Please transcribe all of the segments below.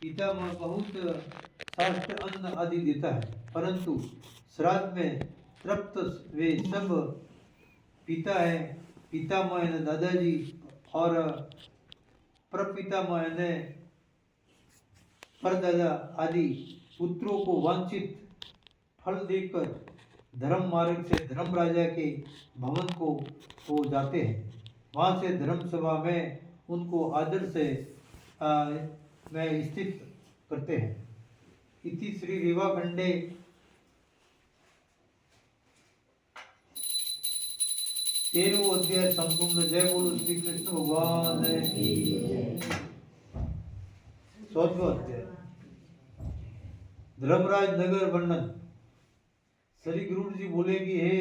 पितामह बहुत साष्ट अन्न आदि देता है, परंतु श्राद्ध में तृप्त वे सब पिता है। पितामह ने दादाजी और प्रपितामह ने परदादा आदि पुत्रों को वांछित फल देकर धर्म मार्ग से धर्म राजा के भवन को वो जाते हैं। वहाँ से धर्म सभा में उनको आदर से में स्थित करते हैं। इति श्री रेवाखंडे 13वां अध्याय संपूर्ण। जय बोलो श्री कृष्ण भगवान की। 14वां अध्याय धर्मराज नगर वर्णन। श्री गुरु जी बोले कि हे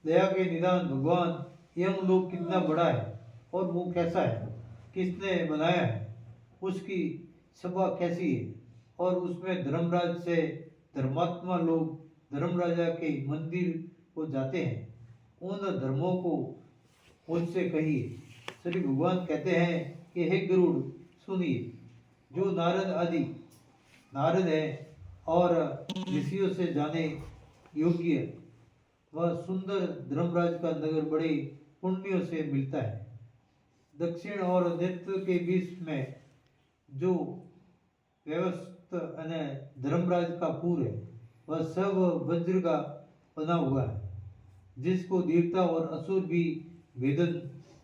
दया के निदान भगवान, यह लोक कितना बड़ा है और वो कैसा है, किसने बनाया है, उसकी सभा कैसी है और उसमें धर्मराज से धर्मात्मा लोग धर्मराजा के मंदिर को जाते हैं। उन धर्मों को मुझसे कहिए। श्री भगवान कहते हैं कि हे गरुड़ सुनिए, जो नारद है और ऋषियों से जाने योग्य वह सुंदर धर्मराज का नगर बड़े पुण्यों से मिलता है। दक्षिण और नृत्य के बीच में जो व्यवस्थित અને धर्मराज का पुर है, वह सब वज्र का बना हुआ है, जिसको देवता और असुर भी भेदन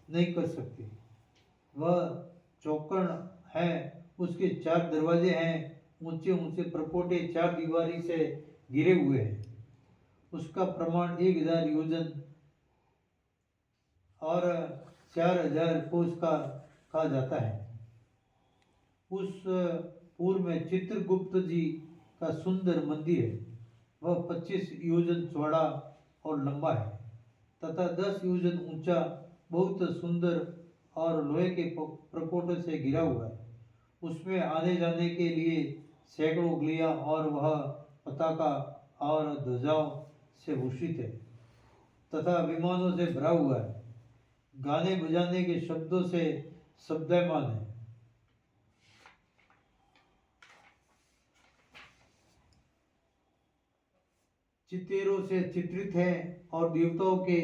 नहीं कर सकते। वह चौकड़ है, उसके 4 दरवाजे हैं, ऊंचे ऊंचे प्रकोटे 4 दीवारी से घिरे हुए हैं। उसका प्रमाण 1000 योजन और 4000 कोस का कहा जाता है। उस पूर्व में चित्रगुप्त जी का सुंदर मंदिर है। वह 25 योजन चौड़ा और लंबा है तथा 10 योजन ऊंचा, बहुत सुंदर और लोहे के प्रकोटों से घिरा हुआ है। उसमें आने जाने के लिए सैकड़ों गलियां और वह पताका और ध्वजाओं से भूषित है तथा विमानों से भरा हुआ है। गाने बजाने के शब्दों से शब्दमान है। चितेरों से चित्रित है और देवताओं के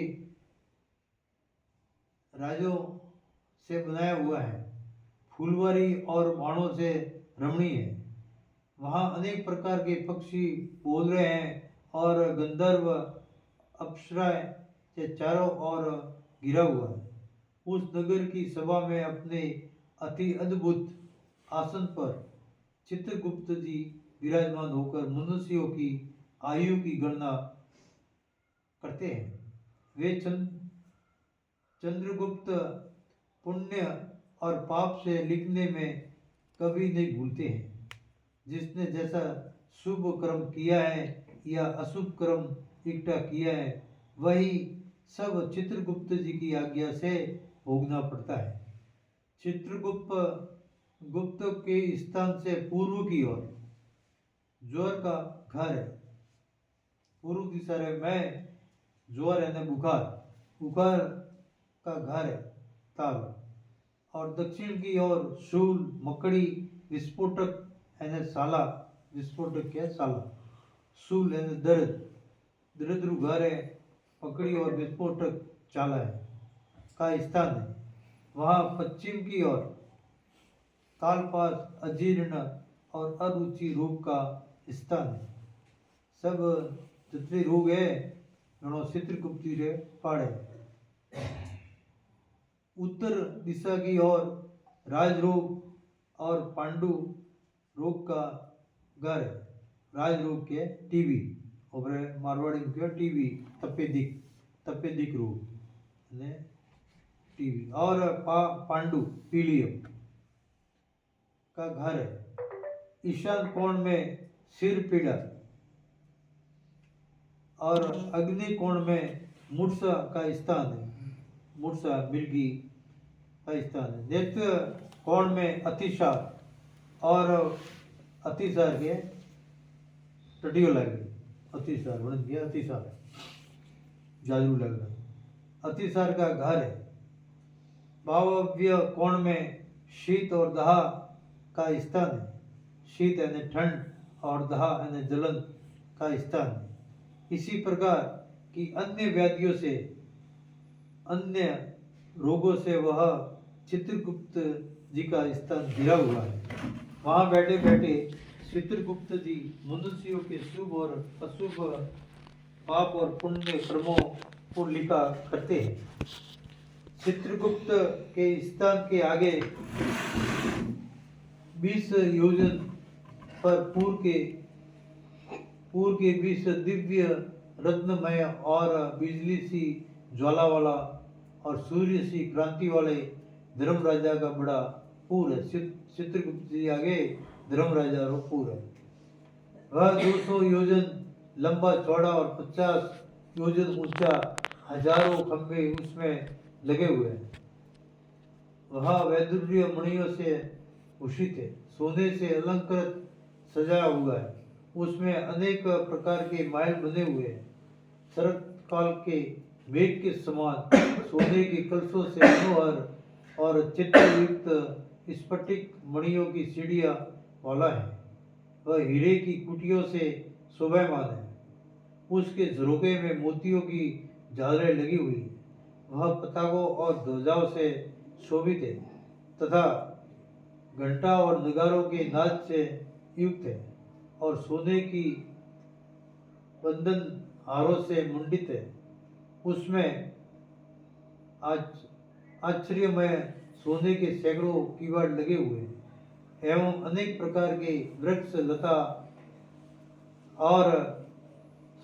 राजों से बनाया हुआ है। फूलवारी और बाणों से रमणीय है। वहाँ अनेक प्रकार के पक्षी बोल रहे हैं और गंधर्व अप्सराएं से चारों ओर घिरा हुआ है। उस नगर की सभा में अपने अति अद्भुत आसन पर चित्रगुप्त जी विराजमान होकर मनुष्यों की आयु की गणना करते हैं। वे चंद्रगुप्त पुण्य और पाप से लिखने में कभी नहीं भूलते हैं। जिसने जैसा शुभ कर्म किया है या अशुभ कर्म इकट्ठा किया है, वही सब चित्रगुप्त जी की आज्ञा से भोगना पड़ता है। चित्रगुप्त के स्थान से पूर्व की ओर ज्वर का घर है। पूर्व दिशा में ज्वर यानी बुखार का घर है ताल, और दक्षिण की ओर शूल, मकड़ी, विस्फोटक यानी साला, विस्फोटक क्या साला, शूल यानी दरिद्र घर है, पकड़ी और विस्फोटक चाला है का स्थान है। वहाँ पश्चिम की ओर तालपास, अजीर्ण और अरुचि रोग का स्थान है। सब जितने रोग है चित्रगुप्त जी रे पाड़े। उत्तर दिशा की ओर राजरोग और पांडु रोग का घर है। राजरोग के टीबी और मारवाड़ी में क्या टीबी, तपेदिक रोग ने टीबी, और पांडु पीलियम का घर है। ईशान कोण में सिर पीड़ा और अग्नि कोण में मूर्छा का स्थान है। मूर्छा मिर्गी का स्थान है। नेत्र कोण में अतिसार और अतिसार के टटियो लगे, अतिसार बन गया, अतिसार जादू लग रहा। अतिसार का घर है। वायव्य कोण में शीत और दाह का स्थान है। शीत यानी ठंड और दाह यानी जलन का स्थान। इसी प्रकार की अन्य व्याधियों से, अन्य रोगों से वह चित्रगुप्त जी का स्थान घिरा हुआ है। वहां बैठे बैठे चित्रगुप्त जी मनुष्यों के शुभ और अशुभ, पाप और पुण्य कर्मों को लिखा करते हैं। चित्रगुप्त के स्थान के आगे 20 योजन पर पूर्व के 20 दिव्य रत्नमय और बिजली सी ज्वाला वाला और सूर्य सी क्रांति वाले धर्मराजा का बड़ा पूर है। चित्रगुप्त जी आगे धर्मराजा का पूर है। वह 200 योजन लंबा चौड़ा और 50 योजन ऊंचा, हजारों खंभे उसमें लगे हुए हैं। वह वैदुर्य मणियों से भूषित है, सोने से अलंकृत सजाया हुआ है। उसमें अनेक प्रकार के महल बने हुए हैं। शरत काल के मेघ के समान सोने के कलशों से मनोहर और चित्रयुक्त स्फटिक मणियों की सीढ़ियां वाला है। वह हीरे की कुटियों से शोभायमान है। उसके झरोखे में मोतियों की झालरें लगी हुई है। वह पताकों और ध्वजाओं से शोभित है तथा घंटा और नगारों के नाद से युक्त है और सोने की बंधन हारों से मंडित है। उसमें आश्चर्यमय सोने के सैकड़ों किवाड़ लगे हुए हैं एवं अनेक प्रकार के वृक्ष, लता और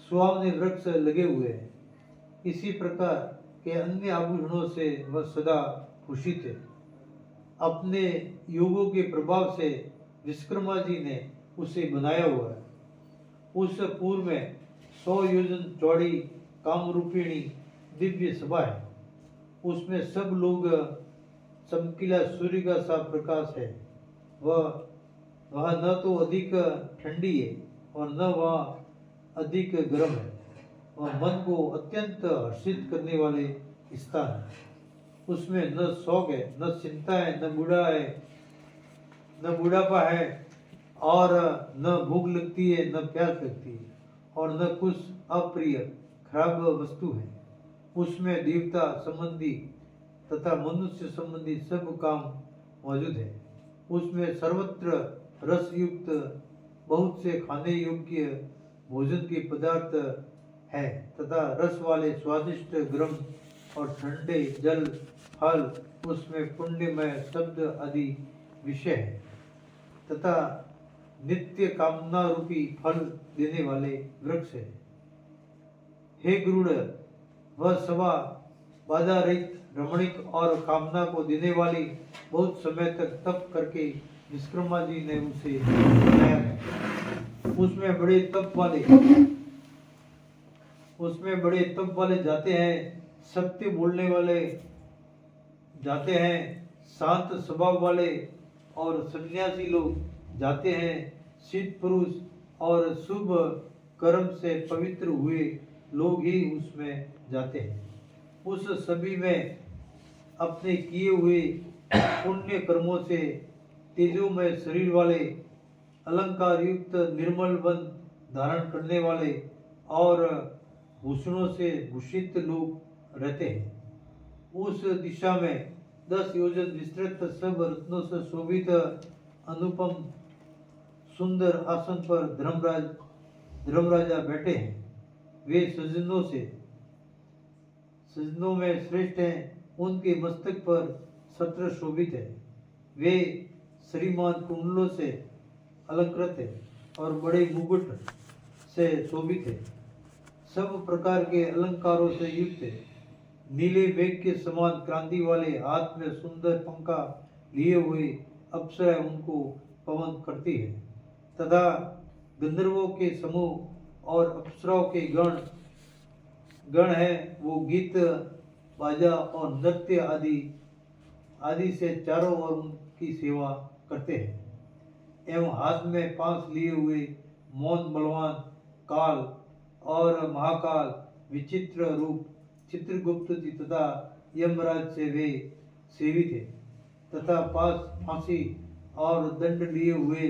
सुहावने वृक्ष लगे हुए हैं। इसी प्रकार के अन्य आभूषणों से वह सदा भूषित है। अपने योगों के प्रभाव से विश्वकर्मा जी ने उसे बनाया हुआ है। उस पूर्व में 100 योजन चौड़ी कामरूपिणी दिव्य सभा है। उसमें सब लोग चमकीला सूर्य का सा प्रकाश है। वह न तो अधिक ठंडी है और न वह अधिक गर्म है। वह मन को अत्यंत हर्षित करने वाले स्थान है। उसमें न शौक है, न चिंता है, न बुढ़ापा है और न भूख लगती है, न प्यास लगती है और न कुछ अप्रिय खराब वस्तु है। उसमें देवता संबंधी तथा मनुष्य संबंधी सब काम मौजूद है। उसमें सर्वत्र रस युक्त बहुत से खाने योग्य भोजन के पदार्थ है तथा रस वाले स्वादिष्ट गर्म और ठंडे जल, फल, उसमें पुण्यमय शब्द आदि विषय है तथा नित्य कामना रूपी फल देने वाले वृक्ष है। हे गरुड़, वह सभा बाधा रहित, रमणीक और कामना को देने वाली बहुत समय तक तप करके विश्वकर्मा जी ने उसे बनाया है। उसमें बड़े तप वाले जाते हैं, सत्य बोलने वाले जाते हैं, शांत स्वभाव वाले और सन्यासी लोग जाते हैं, सिद्ध पुरुष और शुभ कर्म से पवित्र हुए लोग ही उसमें जाते हैं। उस सभी में अपने किए हुए पुण्य कर्मों से तेजोमय शरीर वाले, अलंकार युक्त निर्मल वन धारण करने वाले और भूषणों से भूषित लोग रहते हैं। उस दिशा में 10 योजन विस्तृत सब रत्नों से शोभित अनुपम सुंदर आसन पर धर्मराजा बैठे हैं। वे सजनों में श्रेष्ठ हैं। उनके मस्तक पर छत्र शोभित है। वे श्रीमान कुंडलों से अलंकृत है और बड़े मुकुट से शोभित है। सब प्रकार के अलंकारों से युक्त है। नीले मेघ के समान क्रांति वाले हाथ में सुंदर पंखा लिए हुए अप्सरा उनको पवन करती है तथा गंधर्वों के समूह और अप्सराओं के गण है, वो गीत बाजा और नृत्य आदि से चारों ओर उनकी सेवा करते हैं एवं हाथ में पांस लिए हुए मौन बलवान काल और महाकाल विचित्र रूप चित्रगुप्त जी तथा यमराज से वे सेवित है तथा पास फांसी और दंड लिए हुए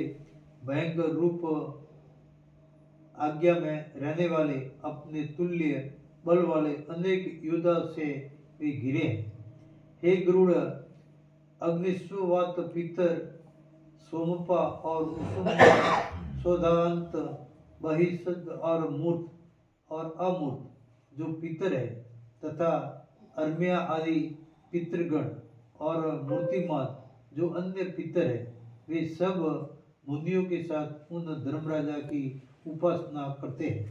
भयंकर रूप आज्ञा में रहने वाले अपने तुल्य बल वाले अनेक योद्धा से वे घिरे हैं। हे गरुड़, अग्निश्ववात पितर सोमपा और उसुम्बा सोदांत बहिषद और मूर्त और अमूर्त जो पितर है तथा अर्म्या आदि पितृगण और मूर्तिमान जो अन्य पितर है, वे सब मुनियों के साथ उन धर्मराजा की उपासना करते हैं।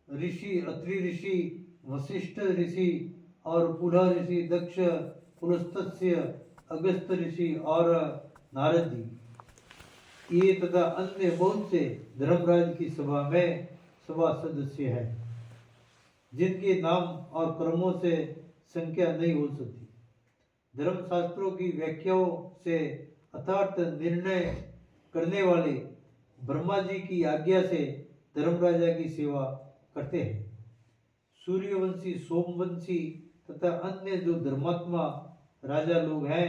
ऋषि, अत्रि ऋषि, वशिष्ठ ऋषि और पुलह ऋषि, दक्ष, पुलस्त्य, अगस्त ऋषि और नारद जी, ये तथा अन्य बहुत से धर्मराज की सभा में सभा सदस्य हैं, जिनके नाम और कर्मों से संख्या नहीं हो सकती। धर्मशास्त्रों की व्याख्याओं से अर्थात निर्णय करने वाले ब्रह्मा जी की आज्ञा से धर्मराजा की सेवा करते हैं। सूर्यवंशी, सोमवंशी तथा अन्य जो धर्मात्मा राजा लोग हैं,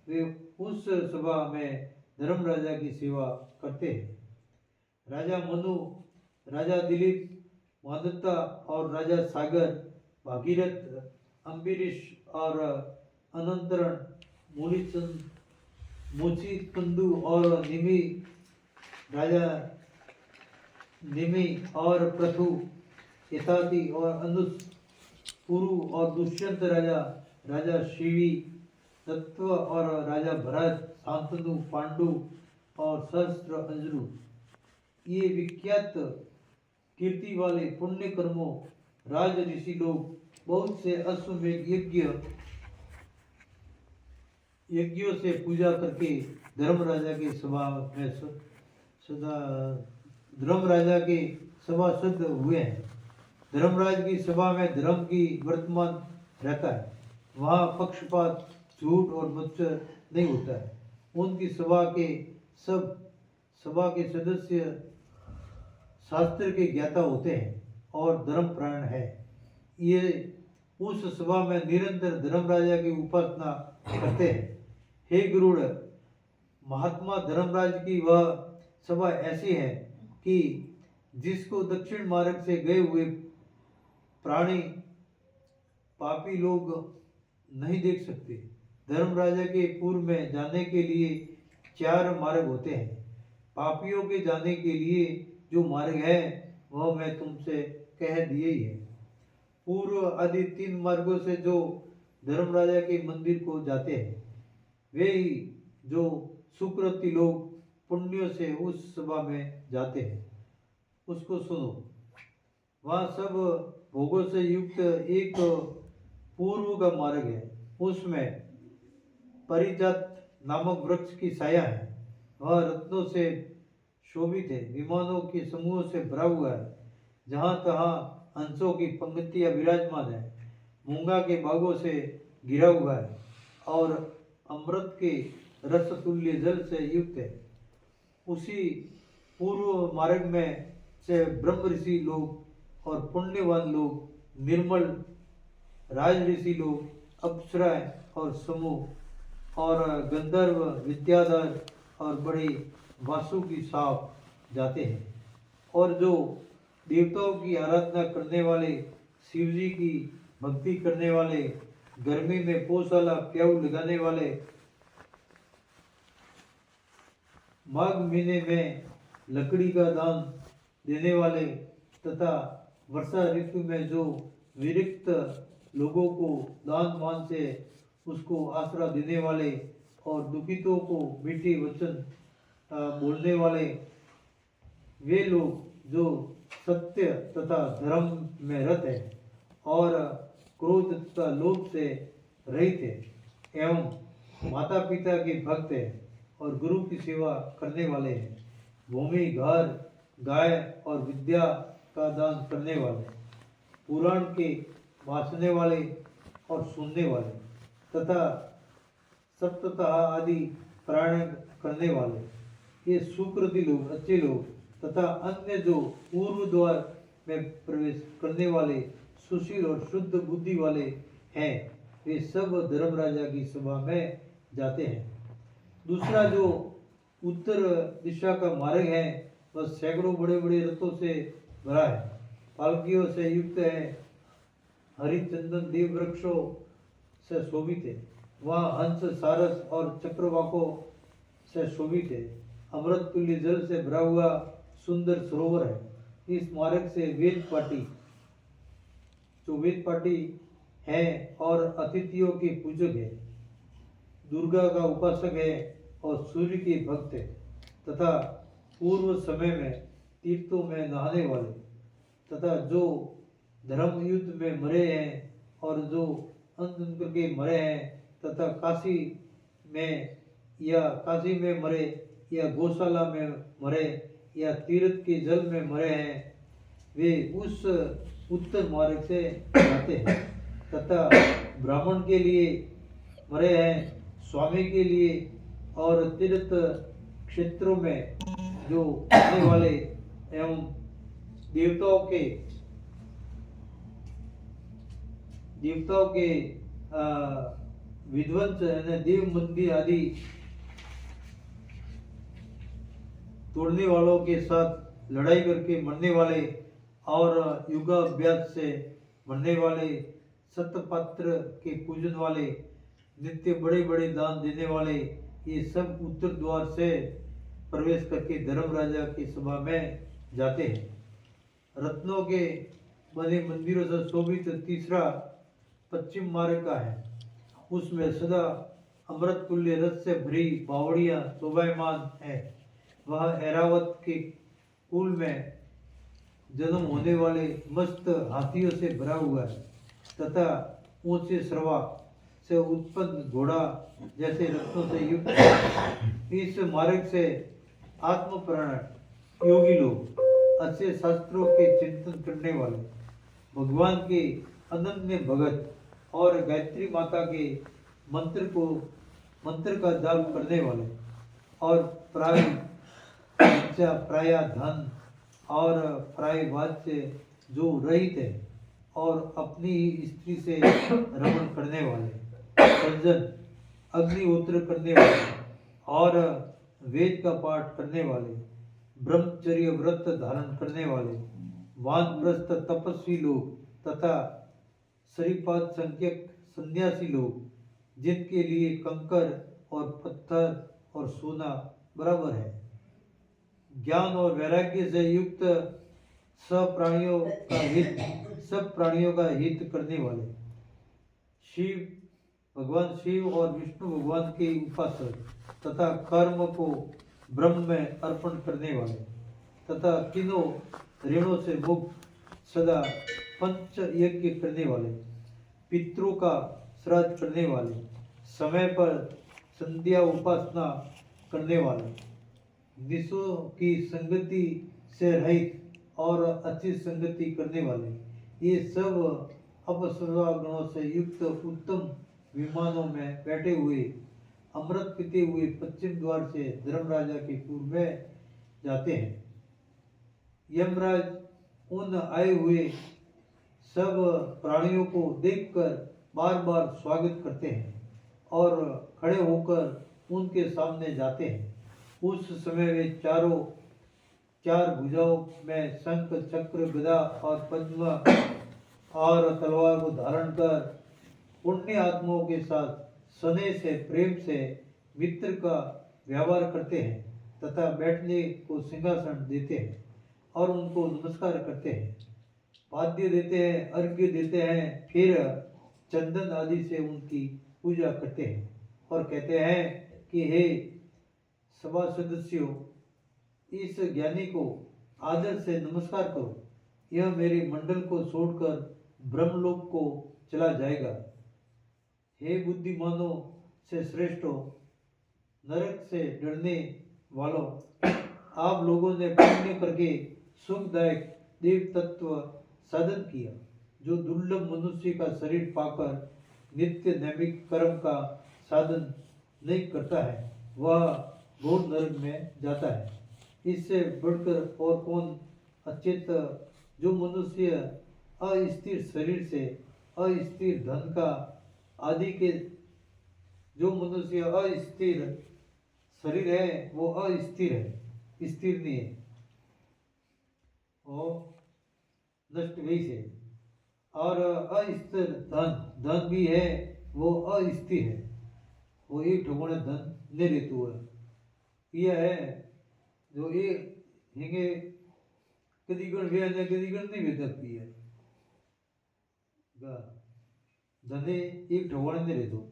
वे उस सभा में धर्मराजा की सेवा करते हैं। राजा मनु, राजा दिलीप, मादत्ता और राजा सागर, भागीरथ, अम्बरीश और अनंतरण, मुचितंदु और निमि, राजा निमि और पृथु, यथाति और अनुस, पुरु और दुष्यंत राजा, राजा शिवी, तत्व और राजा भरत, शांतनु, पांडु और सहस्त्र अंजरु, ये विख्यात कीर्ति वाले पुण्य कर्मों राज ऋषि लोग बहुत से अश्वमेध यज्ञों से पूजा करके धर्मराजा की सभा में सदा धर्मराजा के सभासद हुए हैं। धर्मराज की सभा में धर्म की वर्तमान रहता है, वहाँ पक्षपात, झूठ और मत्सर नहीं होता है। उनकी सभा के सदस्य शास्त्र के ज्ञाता होते हैं और धर्मप्राण है। ये उस सभा में निरंतर धर्मराजा की उपासना करते हैं। हे गरुड़, महात्मा धर्मराज की वह सभा ऐसी है कि जिसको दक्षिण मार्ग से गए हुए प्राणी पापी लोग नहीं देख सकते। धर्मराजा के पूर्व में जाने के लिए 4 मार्ग होते हैं। पापियों के जाने के लिए जो मार्ग है वह मैं तुमसे कह दिए ही है। पूर्व आदि 3 मार्गों से जो धर्मराजा के मंदिर को जाते हैं, वे ही जो सुकृति लोग पुण्यों से उस सभा में जाते हैं, उसको सुनो। वहाँ सब भोगों से युक्त एक पूर्व का मार्ग है, उसमें परिजात नामक वृक्ष की छाया है। वह रत्नों से शोभित है, विमानों के समूह से भरा हुआ है, जहाँ तहाँ हंसों की पंक्तियाँ विराजमान है, मूंगा के बागों से घिरा हुआ है और अमृत के रस तुल्य जल से युक्त है। उसी पूर्व मार्ग में से ब्रह्म ऋषि लोग और पुण्यवान लोग, निर्मल राज ऋषि लोग, अप्सराएं और समूह और गंधर्व, विद्याधर और बड़े वासु की साप जाते हैं। और जो देवताओं की आराधना करने वाले, शिव जी की भक्ति करने वाले, गर्मी में पोष वाला प्याऊ लगाने वाले, माघ महीने में लकड़ी का दान देने वाले तथा वर्षा ऋतु में जो विरक्त लोगों को दान मान से उसको आसरा देने वाले और दुखितों को मीठे वचन बोलने वाले, वे लोग जो सत्य तथा धर्म में रत है और क्रोध तथा लोभ से रहित है एवं माता पिता के भक्त है और गुरु की सेवा करने वाले हैं, भूमि, घर, गाय और विद्या का दान करने वाले, पुराण के भाषने वाले और सुनने वाले तथा सप्ततः आदि प्राण करने वाले, ये सुकृति लोग, अच्छे लोग तथा अन्य जो पूर्व द्वार में प्रवेश करने वाले, सुशील और शुद्ध बुद्धि वाले हैं, वे सब धर्मराजा की सभा में जाते हैं। दूसरा जो उत्तर दिशा का मार्ग है वह सैकड़ों बड़े बड़े रथों से भरा है, पालकियों से युक्त है, हरिचंदन देव वृक्षों से शोभित है। वहाँ हंस सारस और चक्रवाकों से शोभित है। अमृत तुल्य जल से भरा हुआ सुंदर सरोवर है। इस मार्ग से वेद पाटी जो वेद पाटी है और अतिथियों के पूजक है, दुर्गा का उपासक है और सूर्य के भक्त है, तथा पूर्व समय में तीर्थों में नहाने वाले, तथा जो धर्म युद्ध में मरे हैं और जो अंत करके मरे हैं, तथा काशी में मरे या गौशाला में मरे या तीर्थ के जल में मरे हैं, वे उस उत्तर मार्ग से जाते हैं। तथा ब्राह्मण के लिए मरे हैं, स्वामी के लिए और तीर्थ क्षेत्रों में जो रहने वाले एवं देवताओं के विध्वंस देव मंदिर आदि तोड़ने वालों के साथ लड़ाई करके मरने वाले और युगाभ्यास से मरने वाले, सतपात्र के पूजन वाले, नित्य बड़े बड़े दान देने वाले, ये सब उत्तर द्वार से प्रवेश करके धर्म राजा की सभा में जाते हैं। रत्नों के बने मंदिरों से शोभित तीसरा पश्चिम मार्ग का है। उसमें सदा अमृत तुल्य रस से भरी बावड़ियां शोभायमान है। वह ऐरावत के कुल में जन्म होने वाले मस्त हाथियों से भरा हुआ है, तथा ऊंचे श्रवा से उत्पन्न घोड़ा जैसे रत्नों से युक्त है। इस मार्ग से आत्मपरायण योगी लोग, अच्छे शास्त्रों के चिंतन करने वाले, भगवान के अनन्य भगत और गायत्री माता के मंत्र का जाप करने वाले और प्राय धन और प्रायवाद से जो रहित है और अपनी ही स्त्री से रमण करने वाले, सज्जन, अग्निहोत्र करने वाले और वेद का पाठ करने वाले, ब्रह्मचर्य व्रत धारण करने वाले, वानप्रस्थ तपस्वी लोग तथा श्रीपाद संख्यक सन्यासी लोग, जिनके लिए कंकर और पत्थर और सोना बराबर है, ज्ञान और वैराग्य से युक्त सब प्राणियों का हित करने वाले, भगवान शिव और विष्णु भगवान के उपासक तथा कर्म को ब्रह्म में अर्पण करने वाले, तथा तीनों ऋणों से मुक्त, सदा पंच यज्ञ करने वाले, पितरों का श्राद्ध करने वाले, समय पर संध्या उपासना करने वाले, निशों की संगति से रहित और अच्छी संगति करने वाले, ये सब अपसर्वा गुणों से युक्त उत्तम विमानों में बैठे हुए अमृत पीते हुए पश्चिम द्वार से धर्मराजा के पूर्व में जाते हैं। यमराज उन आए हुए सब प्राणियों को देखकर बार बार स्वागत करते हैं और खड़े होकर उनके सामने जाते हैं। उस समय वे चार भुजाओं में शंख, चक्र, गदा और पद्म और तलवार को धारण कर पुण्य आत्माओं के साथ स्नेह से, प्रेम से मित्र का व्यवहार करते हैं तथा बैठने को सिंहासन देते हैं और उनको नमस्कार करते हैं, पाद्य देते हैं, अर्घ्य देते हैं, फिर चंदन आदि से उनकी पूजा करते हैं और कहते हैं कि हे सभा सदस्यों, इस ज्ञानी को आदर से नमस्कार करो, यह मेरे मंडल को छोड़कर ब्रह्मलोक को चला जाएगा। हे बुद्धिमानों से श्रेष्ठों, नरक से डरने वालों, आप लोगों ने पुण्य करके सुखदायक देव तत्व साधन किया। जो दुर्लभ मनुष्य का शरीर पाकर नित्य नैमिक कर्म का साधन नहीं करता है, वह घोर नरक में जाता है। इससे बढ़कर और कौन अचेत जो मनुष्य अस्थिर शरीर से, अस्थिर धन का शरीर है वो अस्थिर है, स्थिर नहीं है, वो नष्ट वही से। और अस्थिर धन, धन भी है वो अस्थिर है, वो एक ठोकने धन ले लेतु है। यह है जो ये हेंगे कदी गण वे ने कदी गण नहीं वे सकती है, धने एक ठोकने ले लेतु।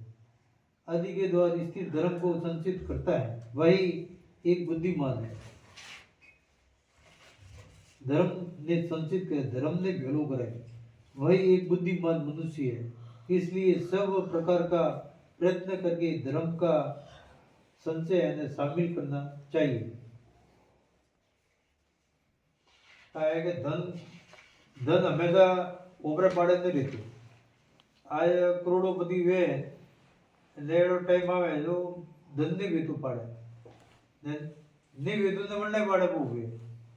आदि के द्वारा स्थिर धर्म को संचित करता है, वही एक बुद्धिमान है। धर्म ने संचित कर, धर्म ने भेलो करे, वही एक बुद्धिमान मनुष्य है। इसलिए सब प्रकार का प्रयत्न करके धर्म का संचय यानी शामिल करना चाहिए। है कि धन हमेशा ऊपर पाड़े नहीं रहते। आज करोड़ोपति वे नेड़ो टाइम आवे जो धन नहीं वेतु पाड़े, नहीं वेतु ने वरने पाड़े पोगे।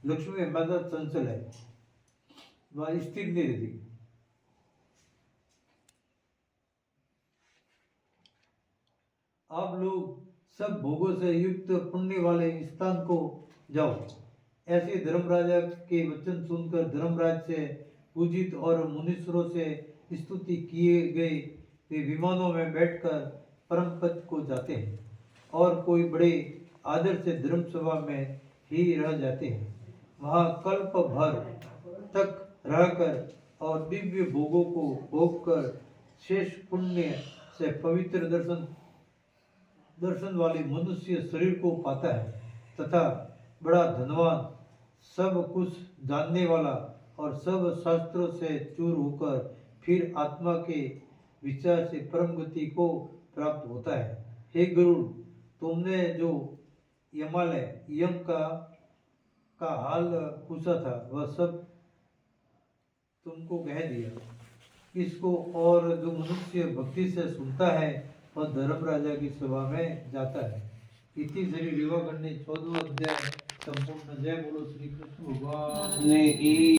लक्ष्मी हमेशा चंचल है, वह स्थिर नहीं रहती। आप लोग सब भोगों से युक्त पुण्य वाले स्थान को जाओ। ऐसे धर्मराजा के वचन सुनकर धर्मराज से पूजित और मुनीश्वरों से स्तुति किए गए वे विमानों में बैठकर परम पद को जाते हैं और कोई बड़े आदर से धर्म सभा में ही रह जाते हैं। वहाँ कल्प भर तक रहकर और दिव्य भोगों को भोगकर शेष पुण्य से पवित्र दर्शन वाले मनुष्य शरीर को पाता है तथा बड़ा धनवान, सब कुछ जानने वाला और सब शास्त्रों से चूर होकर फिर आत्मा के विचार से परम गति को प्राप्त होता है। हे गरुड़, तुमने जो यम का हाल पूछा था वह सब तुमको कह दिया। इसको और जो मनुष्य भक्ति से सुनता है वह धर्मराजा की सभा में जाता है। इति श्री रीवाखंड 14वां अध्याय संपूर्ण। जय बोलो श्री कृष्ण भगवान की।